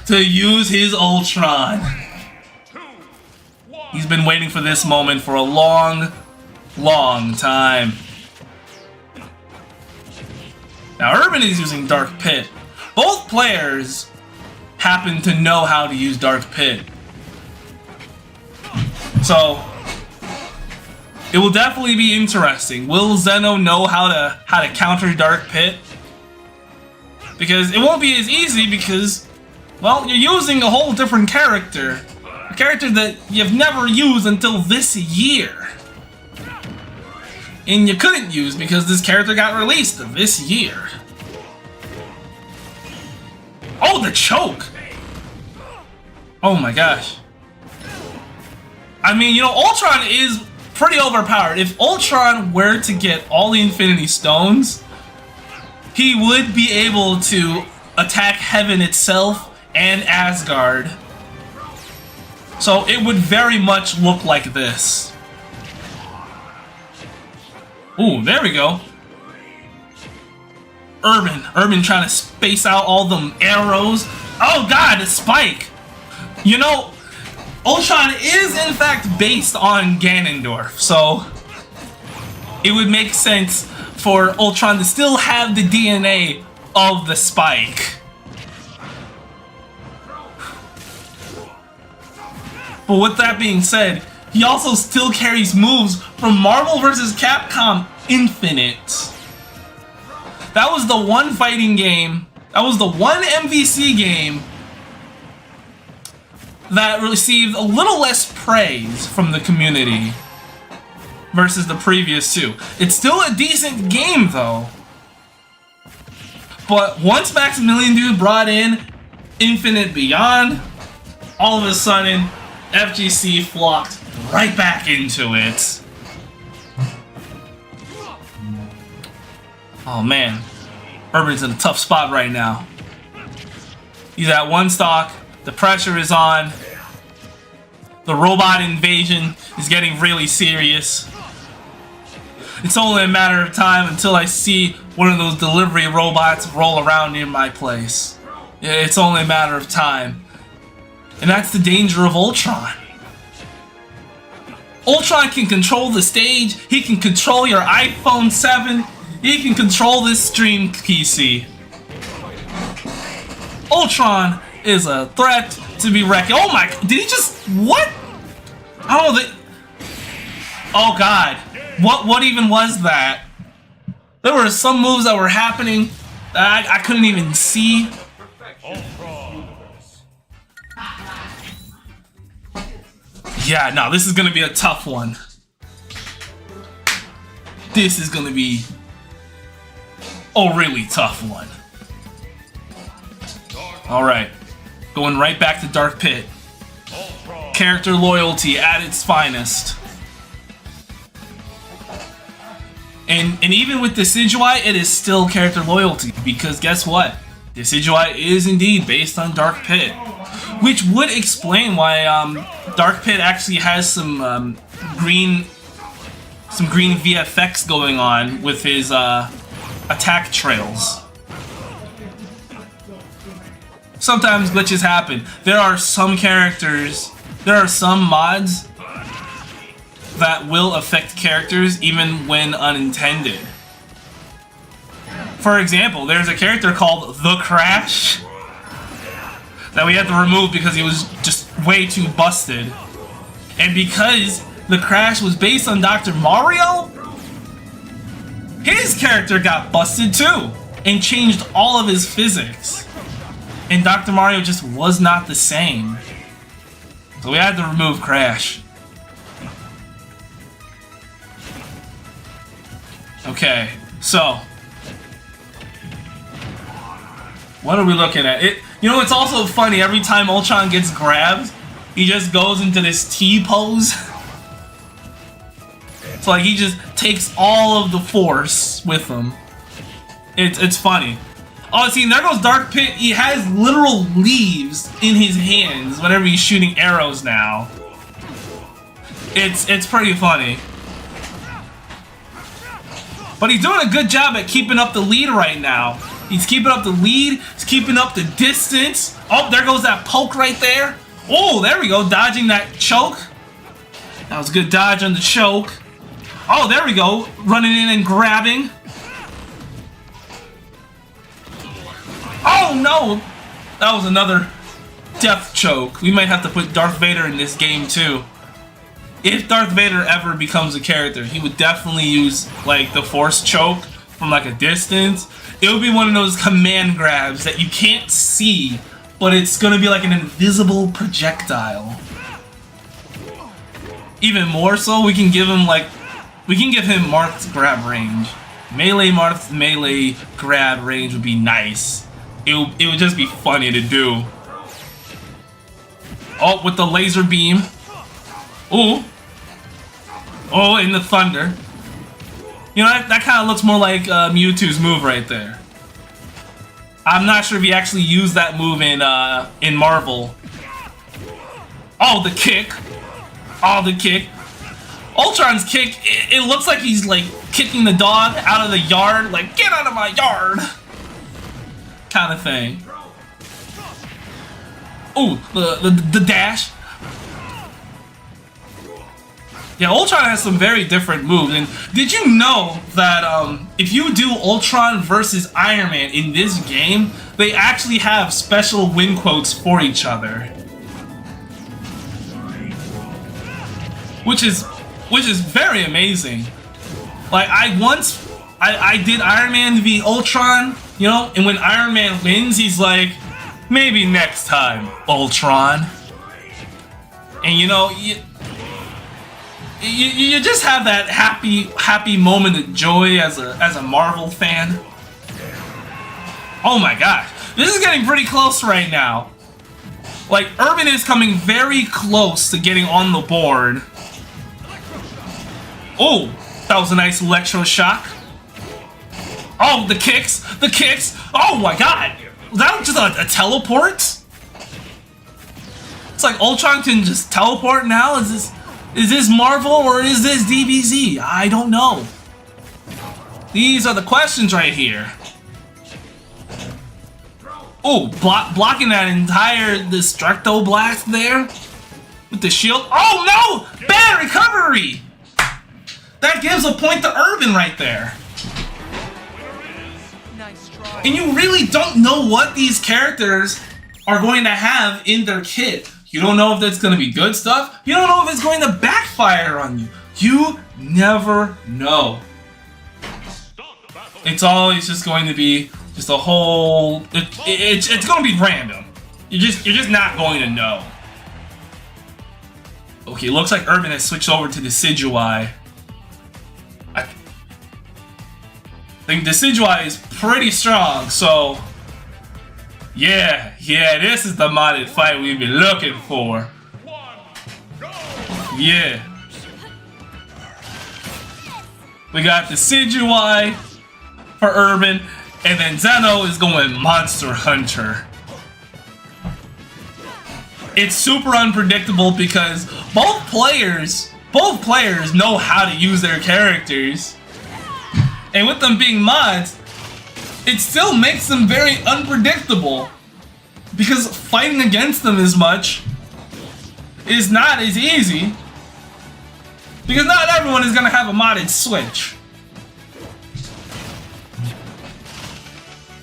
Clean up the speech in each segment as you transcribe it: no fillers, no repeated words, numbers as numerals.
to use his Ultron. He's been waiting for this moment for a long, long time. Now Urban is using Dark Pit. Both players happen to know how to use Dark Pit. So it will definitely be interesting. Will Xeno know how to counter Dark Pit? Because it won't be as easy because, well, you're using a whole different character. A character that you've never used until this year. And you couldn't use because this character got released this year. Oh, the choke! Oh my gosh. I mean, you know, Ultron is pretty overpowered. If Ultron were to get all the Infinity Stones, he would be able to attack Heaven itself and Asgard. So it would very much look like this. Ooh, there we go. Urban trying to space out all them arrows. Oh god, a spike! You know, Ultron is in fact based on Ganondorf, so it would make sense for Ultron to still have the DNA of the spike. But with that being said, he also still carries moves from Marvel vs. Capcom Infinite. That was the one fighting game, that was the one MVC game that received a little less praise from the community versus the previous two. It's still a decent game though. But once Maximilian Dude brought in Infinite Beyond, all of a sudden FGC flocked right back into it. Oh man, Urban's in a tough spot right now. He's at one stock, the pressure is on, the robot invasion is getting really serious. It's only a matter of time until I see one of those delivery robots roll around near my place. It's only a matter of time. And that's the danger of Ultron. Ultron can control the stage, he can control your iPhone 7, he can control this stream PC. Ultron is a threat to be reckoned. Oh my, did he just, what? I don't know, oh god, what even was that? There were some moves that were happening that I couldn't even see. Yeah, no, this is gonna be a tough one. This is gonna be a really tough one. Alright, going right back to Dark Pit. Character loyalty at its finest. And even with Decidueye, it is still character loyalty, because guess what? Decidueye is indeed based on Dark Pit. Which would explain why Dark Pit actually has some green VFX going on with his attack trails. Sometimes glitches happen. There are some characters, there are some mods that will affect characters even when unintended. For example, there's a character called The Crash that we had to remove because he was just way too busted. And because The Crash was based on Dr. Mario, his character got busted too and changed all of his physics. And Dr. Mario just was not the same. So we had to remove Crash. Okay, so what are we looking at? You know, it's also funny, every time Ultron gets grabbed, he just goes into this T pose. So like he just takes all of the force with him. It's funny. Oh, see, there goes Dark Pit. He has literal leaves in his hands whenever he's shooting arrows now. It's pretty funny. But he's doing a good job at keeping up the lead right now. He's keeping up the lead, he's keeping up the distance. Oh, there goes that poke right there. Oh, there we go, dodging that choke. That was a good dodge on the choke. Oh, there we go, running in and grabbing. Oh no, that was another death choke. We might have to put Darth Vader in this game too. If Darth Vader ever becomes a character, he would definitely use like the force choke from like a distance. It would be one of those command grabs that you can't see, but it's gonna be like an invisible projectile. Even more so, we can give him Marth's grab range. Marth's melee grab range would be nice. It would just be funny to do. Oh, with the laser beam. Ooh. Oh, in the thunder. You know, that kind of looks more like Mewtwo's move right there. I'm not sure if he actually used that move in Marvel. Oh, the kick. Oh, the kick. Ultron's kick, it looks like he's like kicking the dog out of the yard. Like, get out of my yard. Kind of thing. Ooh, the dash. Yeah, Ultron has some very different moves. And did you know that if you do Ultron versus Iron Man in this game, they actually have special win quotes for each other? Which is very amazing. Like, I did Iron Man v Ultron, you know, and when Iron Man wins, he's like, maybe next time, Ultron. And you know, you just have that happy moment of joy as a Marvel fan. Oh my gosh, this is getting pretty close right now. Like, Urban is coming very close to getting on the board. Oh, that was a nice electroshock. Oh, the kicks! The kicks! Oh my god! Was that just a teleport? It's like Ultron can just teleport now? Is this Marvel or is this DBZ? I don't know. These are the questions right here. Oh, blocking that entire Destructo Blast there with the shield. Oh no! Bad recovery! That gives a point to Urban right there. And you really don't know what these characters are going to have in their kit. You don't know if that's going to be good stuff. You don't know if it's going to backfire on you. You never know. It's always just going to be just a whole... It's going to be random. You're just not going to know. Okay, looks like Urban has switched over to the Decidueye. I think Decidueye is pretty strong, so... Yeah, this is the modded fight we've been looking for. Yeah. We got Decidueye for Urban, and then Xeno is going Monster Hunter. It's super unpredictable because both players know how to use their characters. And with them being mods, it still makes them very unpredictable. Because fighting against them as much is not as easy. Because not everyone is going to have a modded Switch.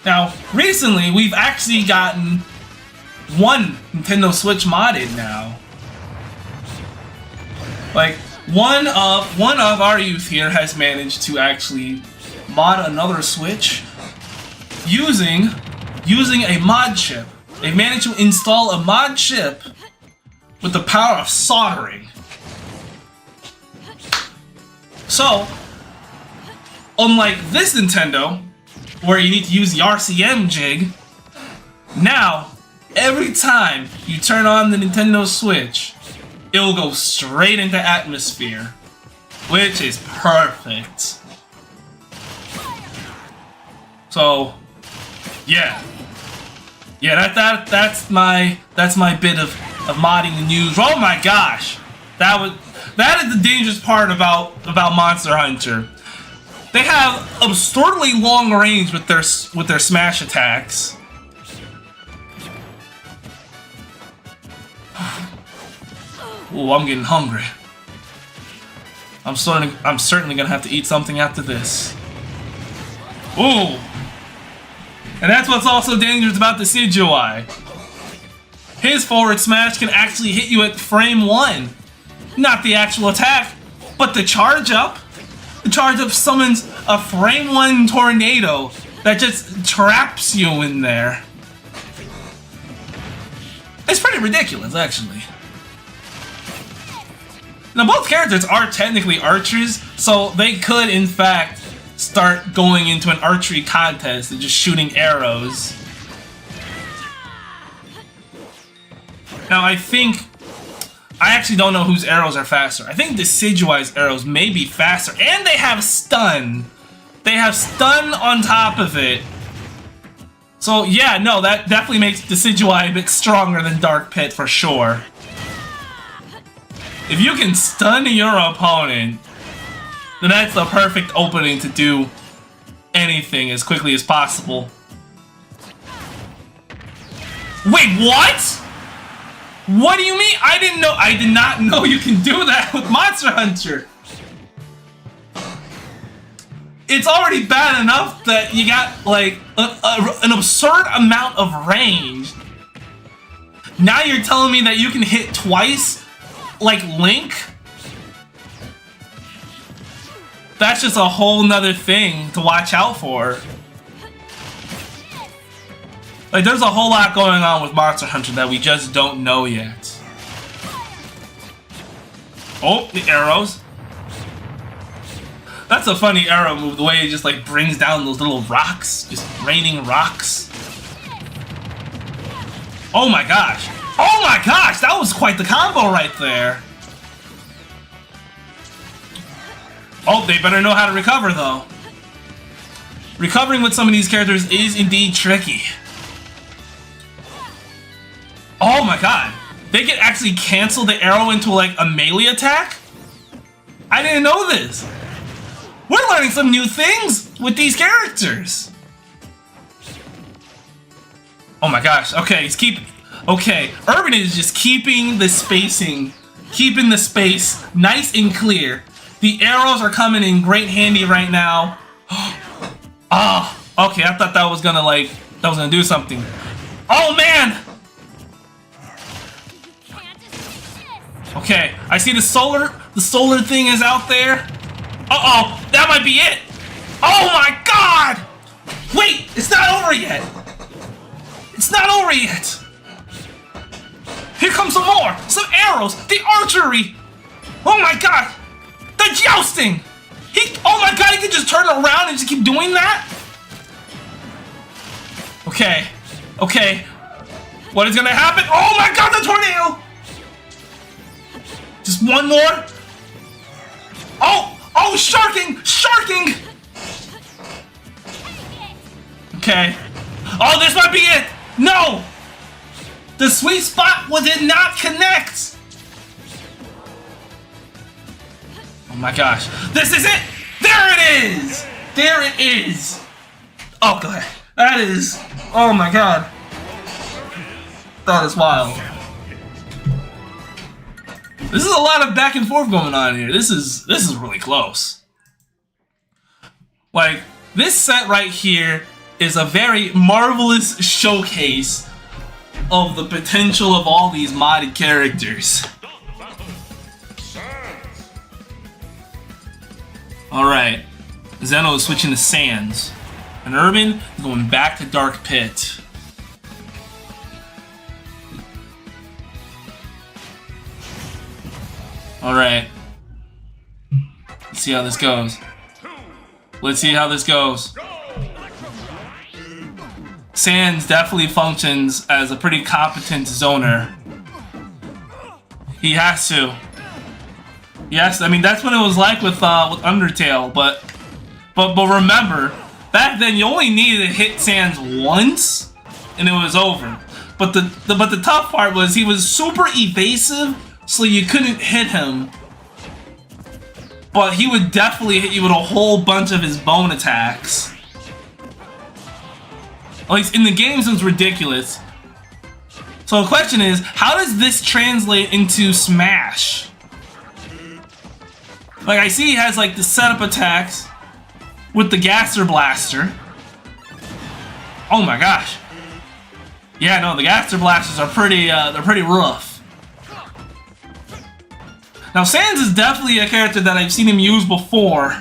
Now, recently, we've actually gotten one Nintendo Switch modded now. Like, one of our youth here has managed to actually mod another Switch using a mod chip. They've managed to install a mod chip with the power of soldering. So, unlike this Nintendo, where you need to use the RCM jig, now, every time you turn on the Nintendo Switch, it will go straight into atmosphere, which is perfect. So, yeah, that's my bit of modding news. Oh my gosh, that is the dangerous part about Monster Hunter. They have absurdly long range with their smash attacks. Ooh, I'm getting hungry. I'm certainly gonna have to eat something after this. Ooh! And that's what's also dangerous about the Decidueye. His forward smash can actually hit you at frame 1. Not the actual attack, but the charge up. The charge up summons a frame 1 tornado that just traps you in there. It's pretty ridiculous, actually. Now, both characters are technically archers, so they could, in fact, start going into an archery contest and just shooting arrows. Now, I actually don't know whose arrows are faster. I think Decidueye's arrows may be faster, and they have stun. They have stun on top of it. So, yeah, no, that definitely makes Decidueye a bit stronger than Dark Pit for sure. If you can stun your opponent, then that's the perfect opening to do anything as quickly as possible. Wait, what? What do you mean? I did not know you can do that with Monster Hunter. It's already bad enough that you got, like, an absurd amount of range. Now you're telling me that you can hit twice, like Link? That's just a whole nother thing to watch out for. Like, there's a whole lot going on with Monster Hunter that we just don't know yet. Oh, the arrows. That's a funny arrow move, the way it just, like, brings down those little rocks. Just raining rocks. Oh my gosh. Oh my gosh, that was quite the combo right there. Oh, they better know how to recover, though. Recovering with some of these characters is indeed tricky. Oh my god. They can actually cancel the arrow into, like, a melee attack? I didn't know this. We're learning some new things with these characters. Oh my gosh. Okay, okay, Urban is just keeping the spacing, keeping the space nice and clear. The arrows are coming in great handy right now. Ah, oh, okay, I thought that was gonna do something. Oh man! Okay, I see the solar thing is out there. Uh-oh, that might be it. Oh my god! Wait, it's not over yet. It's not over yet. Here comes some more, some arrows, the archery. Oh my god, the jousting. Oh my god, he can just turn around and just keep doing that? Okay, okay. What is gonna happen? Oh my god, the tornado! Just one more. Oh, sharking! Sharking! Okay. Oh, this might be it! No! The sweet spot did not connect! Oh my gosh. This is it! There it is! There it is! Oh god. That is... Oh my god. That is wild. This is a lot of back and forth going on here. This is really close. Like, this set right here is a very marvelous showcase of the potential of all these modded characters. Alright, Xeno is switching to Sands, and Urban is going back to Dark Pit. Alright. Let's see how this goes. Let's see how this goes. Sans definitely functions as a pretty competent zoner. He has to. Yes, I mean that's what it was like with Undertale, but remember, back then you only needed to hit Sans once and it was over. But the tough part was he was super evasive, so you couldn't hit him. But he would definitely hit you with a whole bunch of his bone attacks. At least in the games it was ridiculous. So the question is, how does this translate into Smash? Like, I see he has like the setup attacks with the Gaster Blaster. Oh my gosh. Yeah, no, the Gaster Blasters are pretty, they're pretty rough. Now, Sans is definitely a character that I've seen him use before.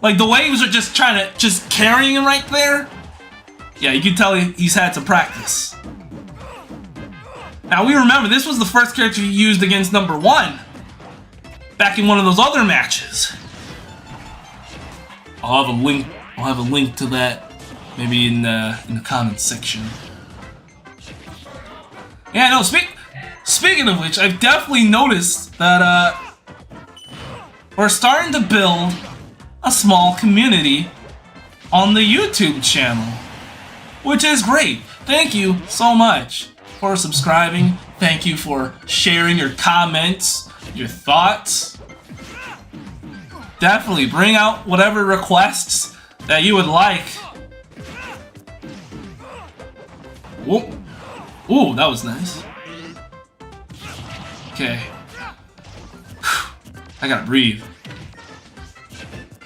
Like, the waves are just just carrying him right there. Yeah, you can tell he's had some practice. Now, we remember, this was the first character he used against number 1. Back in one of those other matches. I'll have a link to that maybe in the comments section. Yeah, no, speaking of which, I've definitely noticed that we're starting to build a small community on the YouTube channel, which is great. Thank you so much for subscribing. Thank you for sharing your comments, your thoughts. Definitely bring out whatever requests that you would like. Whoop. Ooh, that was nice. Okay. I gotta breathe.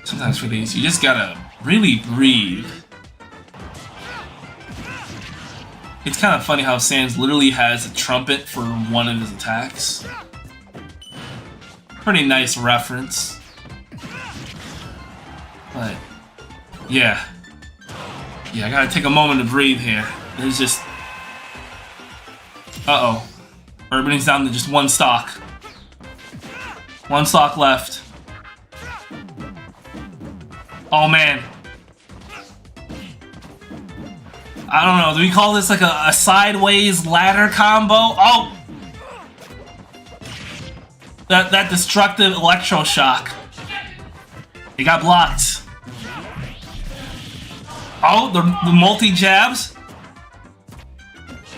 Sometimes for these, you just gotta really breathe. It's kind of funny how Sans literally has a trumpet for one of his attacks. Pretty nice reference. But, yeah. Yeah, I gotta take a moment to breathe here. There's just... Uh-oh. Urban is down to just one stock. One stock left. Oh, man. I don't know. Do we call this like a sideways ladder combo? Oh! That destructive electroshock. It got blocked. Oh, the multi-jabs?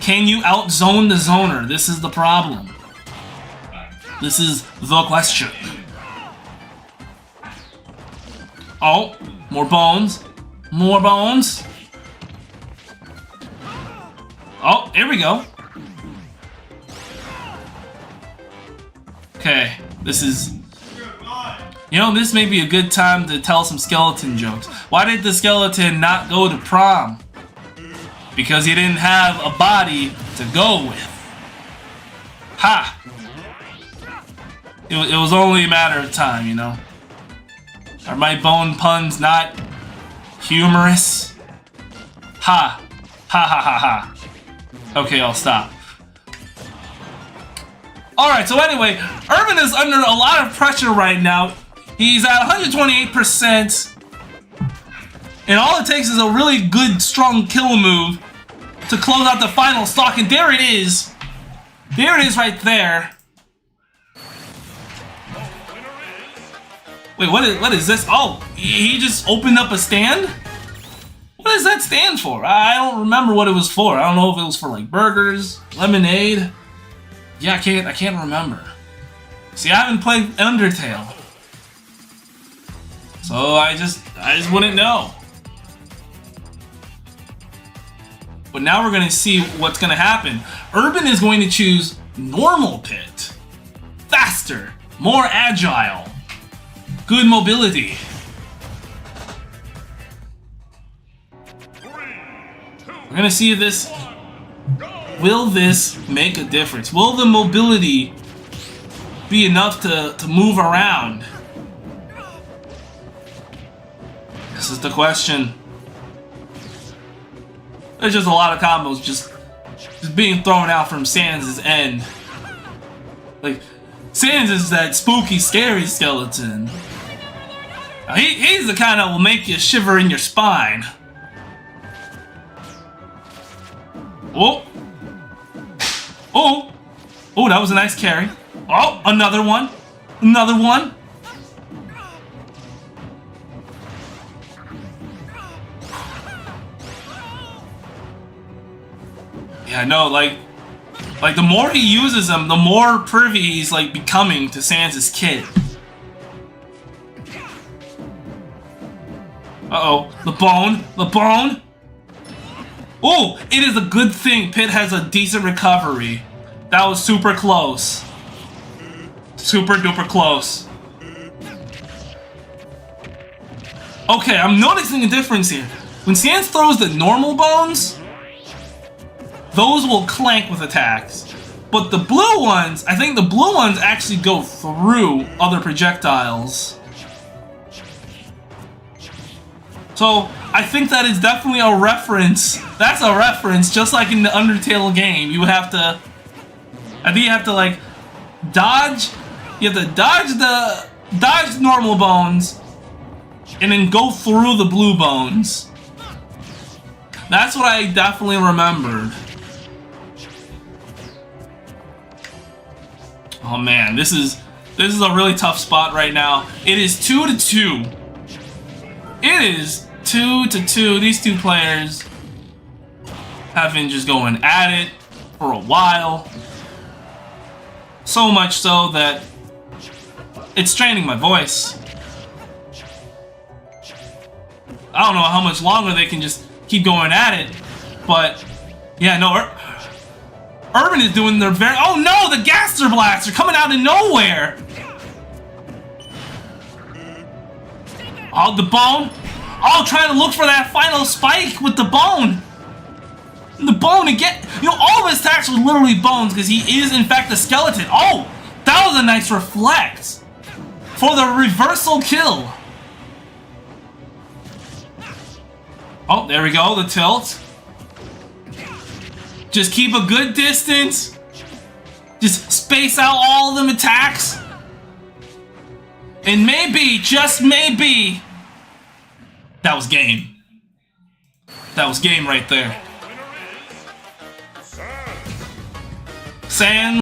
Can you outzone the zoner? This is the problem. This is the question. Oh, more bones. More bones. Oh, here we go. Okay, this is... You know, this may be a good time to tell some skeleton jokes. Why did the skeleton not go to prom? Because he didn't have a body to go with. Ha! It was only a matter of time, you know? Are my bone puns not humorous? Ha! Ha ha ha ha. Okay, I'll stop. Alright, so anyway, Urban is under a lot of pressure right now. He's at 128%. And all it takes is a really good, strong kill move to close out the final stock. And there it is. There it is right there. Wait, what is this? Oh, he just opened up a stand? What does that stand for? I don't remember what it was for. I don't know if it was for like burgers, lemonade. Yeah, I can't remember. See, I haven't played Undertale. So I just wouldn't know. But now we're gonna see what's gonna happen. Urban is going to choose normal pit. Faster, more agile, good mobility. We're gonna see if this... Will this make a difference? Will the mobility be enough to move around? This is the question. There's just a lot of combos just being thrown out from Sans' end. Like, Sans is that spooky, scary skeleton. Now, he's the kind that will make you shiver in your spine. Oh! Oh! Oh, that was a nice carry. Oh, another one. Another one. Yeah, no, like the more he uses them, the more privy he's like becoming to Sans' kid. Uh-oh, the bone, the bone. Oh, it is a good thing Pit has a decent recovery. That was super close. Super duper close. Okay, I'm noticing a difference here. When Sans throws the normal bones, those will clank with attacks. But the blue ones, I think the blue ones actually go through other projectiles. So, I think that is definitely a reference. That's a reference, just like in the Undertale game. You would have to... I think you have to, like, dodge... You have to dodge normal bones, and then go through the blue bones. That's what I definitely remembered. Oh man, this is a really tough spot right now. It is 2-2. It is 2-2. These two players have been just going at it for a while. So much so that it's straining my voice. I don't know how much longer they can just keep going at it, but yeah, no, Urban is doing their very... Oh no, the Gaster Blasts are coming out of nowhere! Oh, the bone. Oh, trying to look for that final spike with the bone. The bone again. You know, all of his attacks were literally bones because he is in fact a skeleton. Oh, that was a nice reflect for the reversal kill. Oh, there we go, the tilt. Just keep a good distance. Just space out all of them attacks. And maybe, just maybe, that was game. That was game right there. Sans